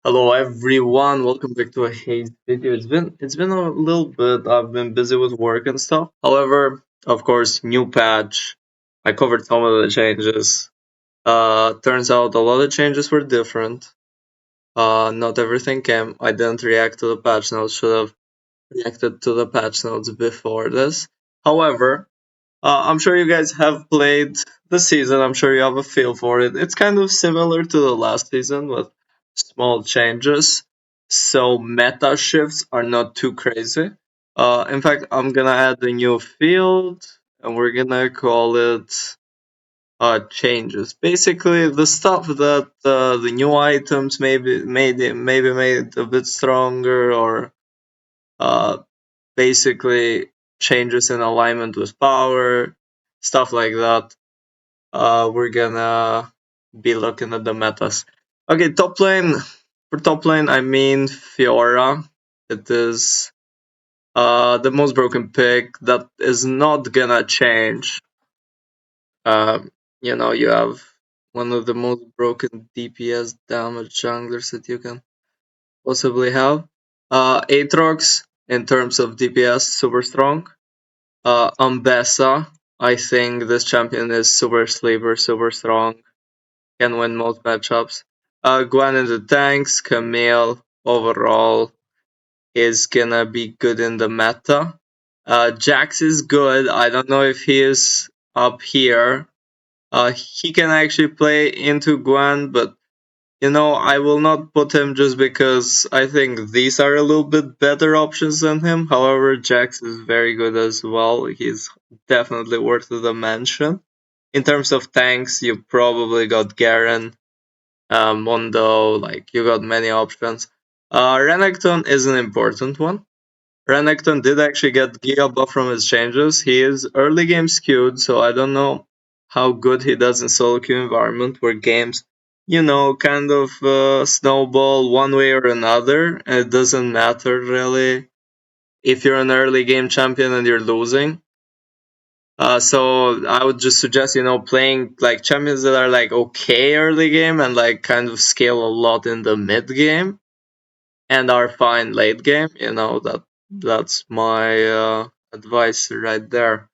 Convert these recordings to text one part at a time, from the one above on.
Hello everyone, welcome back to a Haze video. It's been a little bit. I've been busy with work and stuff. However, of course, new patch. I covered some of the changes. Turns out a lot of changes were different. Not everything came. I didn't react to the patch notes. Should have reacted to the patch notes before this. However, I'm sure you guys have played the season. I'm sure you have a feel for it. It's kind of similar to the last season with small changes. So meta shifts are not too crazy. In fact, I'm gonna add a new field and we're gonna call it changes. Basically, the stuff that the new items maybe made a bit stronger or uh, basically changes in alignment with power, stuff like that. We're gonna be looking at the metas. Okay, top lane. For top lane, I mean Fiora. It is the most broken pick that is not gonna change. Um, you have one of the most broken DPS damage junglers that you can possibly have. Aatrox, in terms of DPS, super strong. Umbessa, I think this champion is super sleeper, super strong, can win most matchups. Gwen in the tanks, Camille overall is gonna be good in the meta. Jax is good. I don't know if he is up here. He can actually play into Gwen, but I will not put him just because I think these are a little bit better options than him. However, Jax is very good as well. He's definitely worth the mention. In terms of tanks, you probably got Garen, Mondo, like you got many options. Renekton is an important one. Renekton did actually get Giga buff from his changes. He is early game skewed, so I don't know how good he does in solo queue environment where games, kind of snowball one way or another. And it doesn't matter really if you're an early game champion and you're losing. So I would just suggest, playing like champions that are like okay early game and like kind of scale a lot in the mid game and are fine late game. That's my advice right there.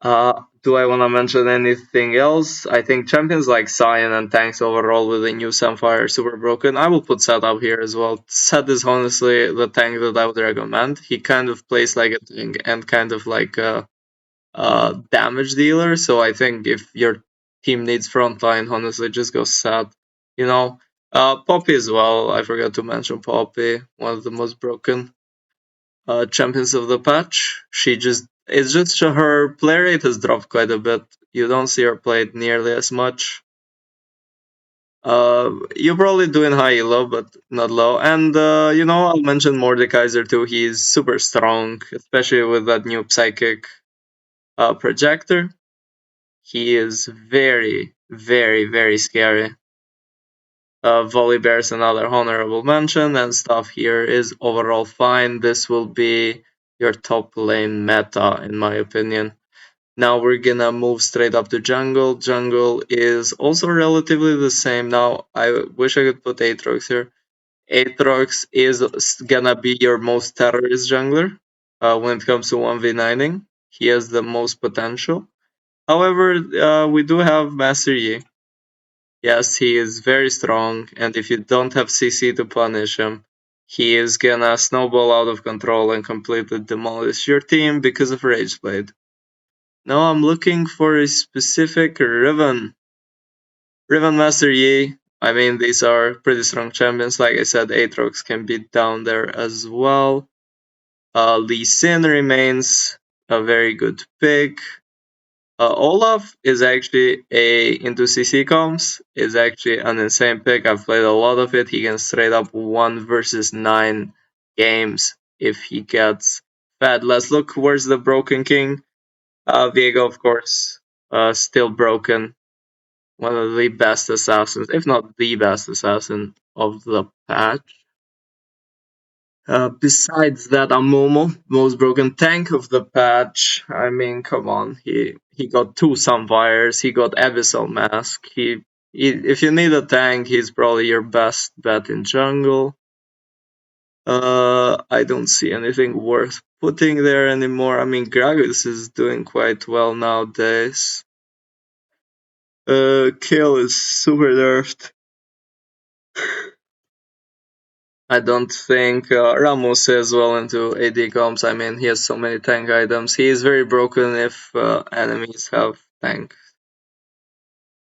Do I want to mention anything else? I think champions like Sion and tanks overall with the new Sunfire are super broken. I will put Seth up here as well. Seth is honestly the tank that I would recommend. He kind of plays like a tank and kind of like a damage dealer. So I think if your team needs frontline, honestly, just go Seth. Poppy as well. I forgot to mention Poppy, one of the most broken champions of the patch. It's just her play rate has dropped quite a bit. You don't see her played nearly as much. You're probably doing high elo, but not low. And I'll mention Mordekaiser too. He's super strong, especially with that new psychic projector. He is very, very, very scary. Volibear is another honorable mention, and stuff here is overall fine. This will be your top lane meta, in my opinion. Now we're gonna move straight up to jungle. Jungle is also relatively the same. Now, I wish I could put Aatrox here. Aatrox is gonna be your most terrorist jungler when it comes to 1v9ing. He has the most potential. However, we do have Master Yi. Yes, he is very strong, and if you don't have CC to punish him, he is gonna snowball out of control and completely demolish your team because of Rage Blade. Now I'm looking for a specific Riven. Riven Master Yi. I mean, these are pretty strong champions. Like I said, Aatrox can be down there as well. Lee Sin remains a very good pick. Olaf is actually into CC comms, is actually an insane pick. I've played a lot of it. He can straight up 1 versus 9 games if he gets fed. Let's look where's the Broken King. Viego, of course, still broken. One of the best assassins, if not the best assassin of the patch. Besides that, Amomo, most broken tank of the patch. I mean, come on, he got 2 Sunfires, he got Abyssal Mask, he If you need a tank, he's probably your best bet in jungle. I don't see anything worth putting there anymore. I mean, Gragas is doing quite well nowadays. Kill is super nerfed. I don't think Ramos is well into AD comps. I mean, he has so many tank items. He is very broken if enemies have tank.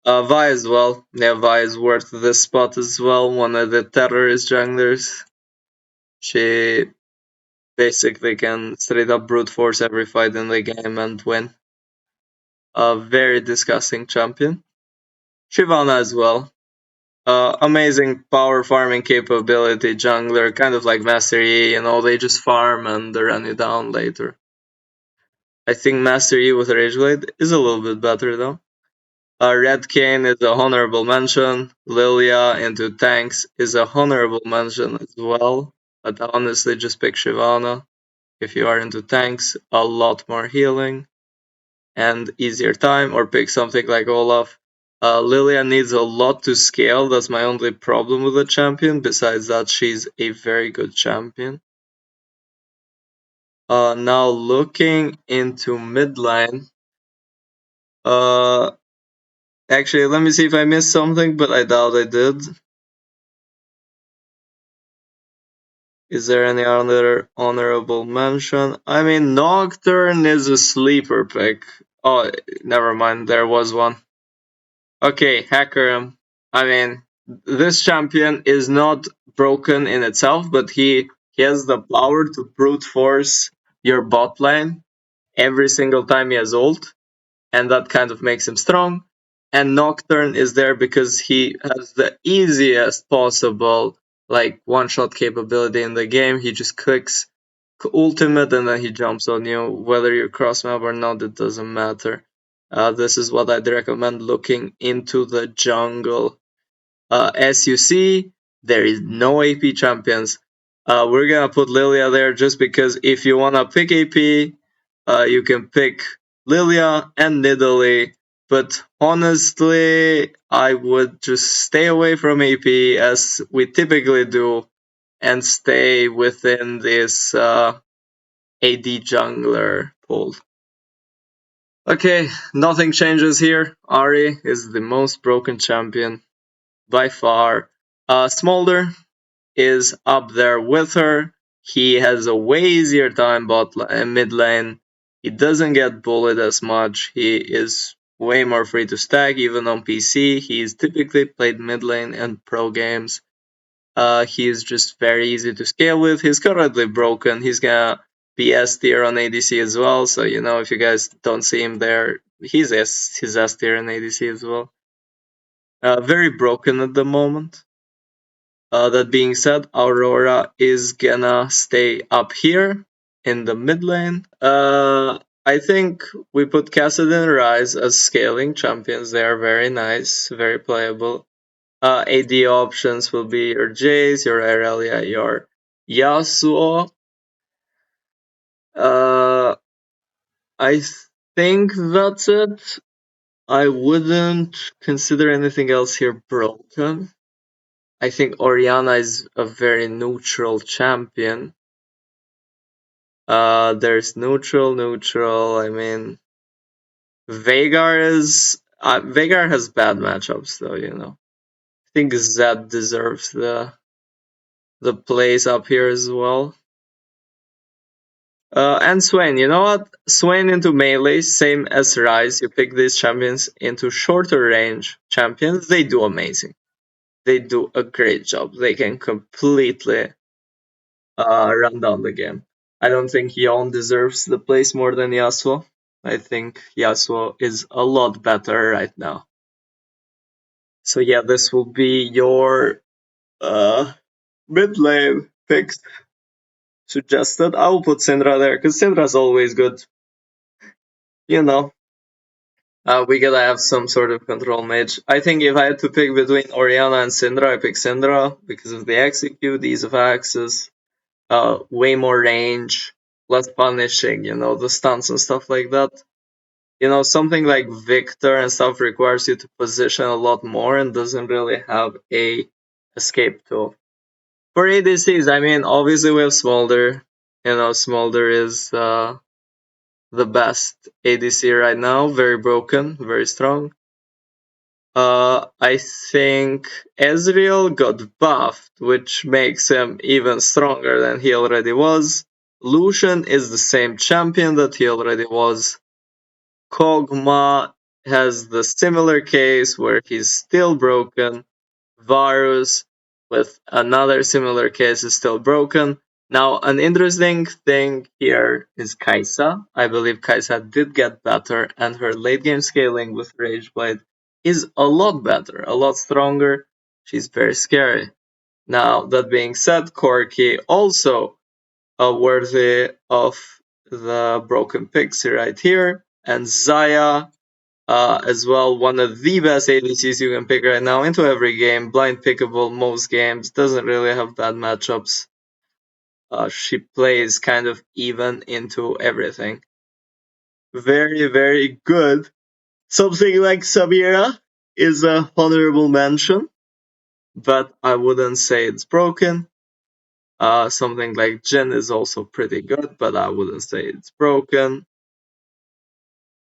Vi as well. Yeah, Vi is worth this spot as well. One of the terrorist junglers. She basically can straight up brute force every fight in the game and win. A very disgusting champion. Shyvana as well. Amazing power farming capability jungler, kind of like Master Yi, they just farm and they run you down later. I think Master Yi with Rage Blade is a little bit better though. Red Cane is a honorable mention. Lilia into tanks is a honorable mention as well. But honestly, just pick Shyvana. If you are into tanks, a lot more healing and easier time, or pick something like Olaf. Lilia needs a lot to scale. That's my only problem with the champion. Besides that, she's a very good champion. Now looking into mid lane. Actually, let me see if I missed something, but I doubt I did. Is there any other honorable mention? I mean, Nocturne is a sleeper pick. Oh, never mind, there was one. Okay, Hacker. I mean, this champion is not broken in itself, but he has the power to brute force your bot lane every single time he has ult, and that kind of makes him strong. And Nocturne is there because he has the easiest possible like one shot capability in the game. He just clicks ultimate and then he jumps on you. Whether you're cross map or not, it doesn't matter. This is what I'd recommend looking into the jungle. As you see, there is no AP champions. We're gonna put Lilia there just because if you wanna pick AP, you can pick Lilia and Nidalee. But honestly, I would just stay away from AP as we typically do and stay within this AD jungler pool. Okay, nothing changes here. Ari is the most broken champion by far. Smolder is up there with her. He has a way easier time mid lane. He doesn't get bullied as much. He is way more free to stack, even on PC. He's typically played mid lane and pro games. He's just very easy to scale with. He's currently broken. He's gonna be S tier on ADC as well. So if you guys don't see him there, he's S tier in ADC as well. Very broken at the moment. That being said, Aurora is gonna stay up here in the mid lane. I think we put Cassidy and Rise as scaling champions. They are very nice, very playable. AD options will be your Jace, your Irelia, your Yasuo. I think that's it. I wouldn't consider anything else here broken. I think Orianna is a very neutral champion. There's neutral. I mean, Veigar has bad matchups though. I think Zed deserves the place up here as well. And Swain, you know what? Swain into melee, same as Rise. You pick these champions into shorter range champions. They do amazing. They do a great job. They can completely run down the game. I don't think Yon deserves the place more than Yasuo. I think Yasuo is a lot better right now. So yeah, this will be your mid lane picks suggested. I will put Syndra there because Syndra's always good. We gotta have some sort of control mage. I think if I had to pick between Orianna and Syndra, I pick Syndra because of the execute, ease of access, way more range, less punishing, the stunts and stuff like that. Something like Victor and stuff requires you to position a lot more and doesn't really have a escape tool. For ADCs, I mean, obviously we have Smolder. Smolder is the best ADC right now. Very broken, very strong. I think Ezreal got buffed, which makes him even stronger than he already was. Lucian is the same champion that he already was. Kog'Maw has the similar case where he's still broken. Varus, with another similar case, is still broken. Now, an interesting thing here is Kai'Sa. I believe Kai'Sa did get better, and her late game scaling with Rageblade is a lot better, a lot stronger. She's very scary. Now, that being said, Corki also worthy of the broken pixie right here, and Zaya as well, one of the best ADCs you can pick right now into every game. Blind pickable most games. Doesn't really have bad matchups. She plays kind of even into everything. Very, very good. Something like Samira is a honorable mention, but I wouldn't say it's broken. Something like Jin is also pretty good, but I wouldn't say it's broken.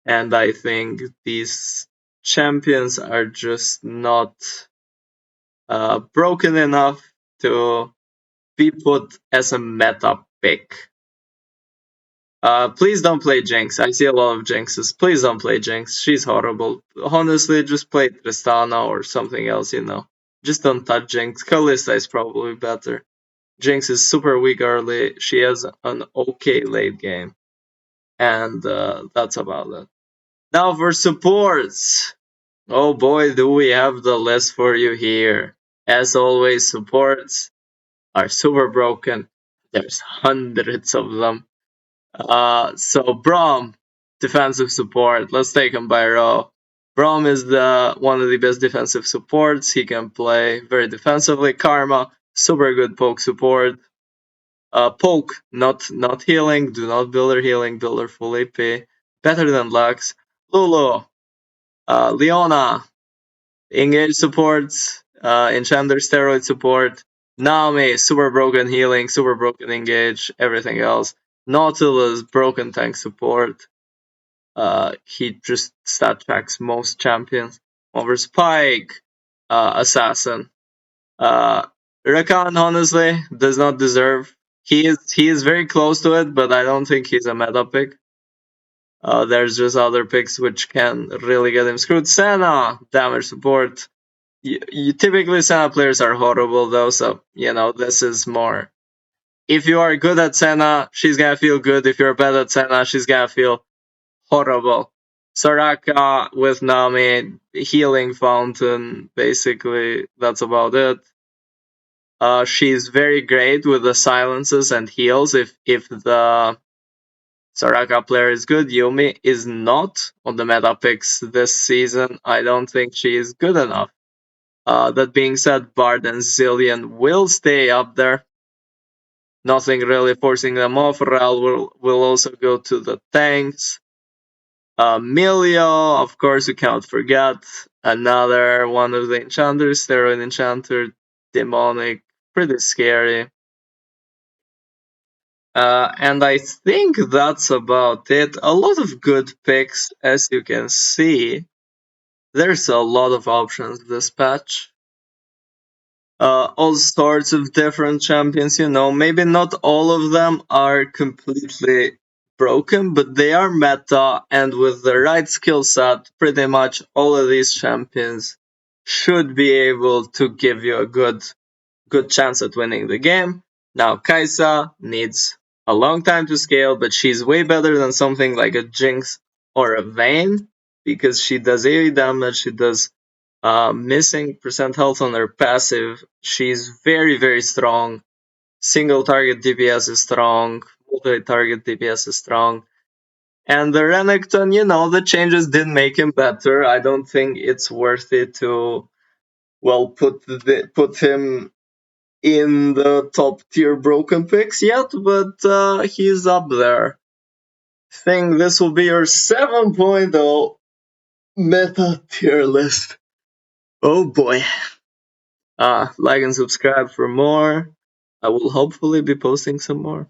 And I think these champions are just not broken enough to be put as a meta pick. Please don't play Jinx. I see a lot of Jinxes. Please don't play Jinx. She's horrible. Honestly, just play Tristana or something else. Just don't touch Jinx. Kalista is probably better. Jinx is super weak early. She has an okay late game. And that's about it. Now for supports. Oh boy, do we have the list for you here. As always, supports are super broken. There's hundreds of them. So Braum, defensive support. Let's take him by row. Braum is the one of the best defensive supports. He can play very defensively. Karma, super good poke support. Poke, not healing. Do not build her healing. Build her full AP. Better than Lux. Lulu, Leona, engage supports. Enchanter steroid support. Nami, super broken healing, super broken engage, everything else. Nautilus, broken tank support. He just stat checks most champions. Over Spike, assassin. Rakan, honestly, does not deserve. He is very close to it, but I don't think he's a meta pick. There's just other picks which can really get him screwed. Senna, damage support. Typically Senna players are horrible though, so this is more. If you are good at Senna, she's gonna feel good. If you're bad at Senna, she's gonna feel horrible. Soraka with Nami, healing fountain, basically that's about it. She's very great with the silences and heals. If the Soraka player is good, Yumi is not on the meta picks this season. I don't think she is good enough. That being said, Bard and Zillion will stay up there. Nothing really forcing them off. Ral will also go to the tanks. Milio, of course, you cannot forget. Another one of the enchanters, Steroid Enchanter, demonic, pretty scary. And I think that's about it. A lot of good picks, as you can see. There's a lot of options this patch. All sorts of different champions. Maybe not all of them are completely broken, but they are meta, and with the right skill set, pretty much all of these champions should be able to give you a good chance at winning the game. Now, Kai'Sa needs a long time to scale, but she's way better than something like a Jinx or a Vayne, because she does AoE damage, she does missing percent health on her passive. She's very, very strong. Single target DPS is strong. Multi target DPS is strong. And the Renekton, the changes did make him better. I don't think it's worth it to, well, put him in the top tier broken picks yet, but he's up there. think this will be your 7.0 meta tier list. Oh boy. Like and subscribe for more. I will hopefully be posting some more.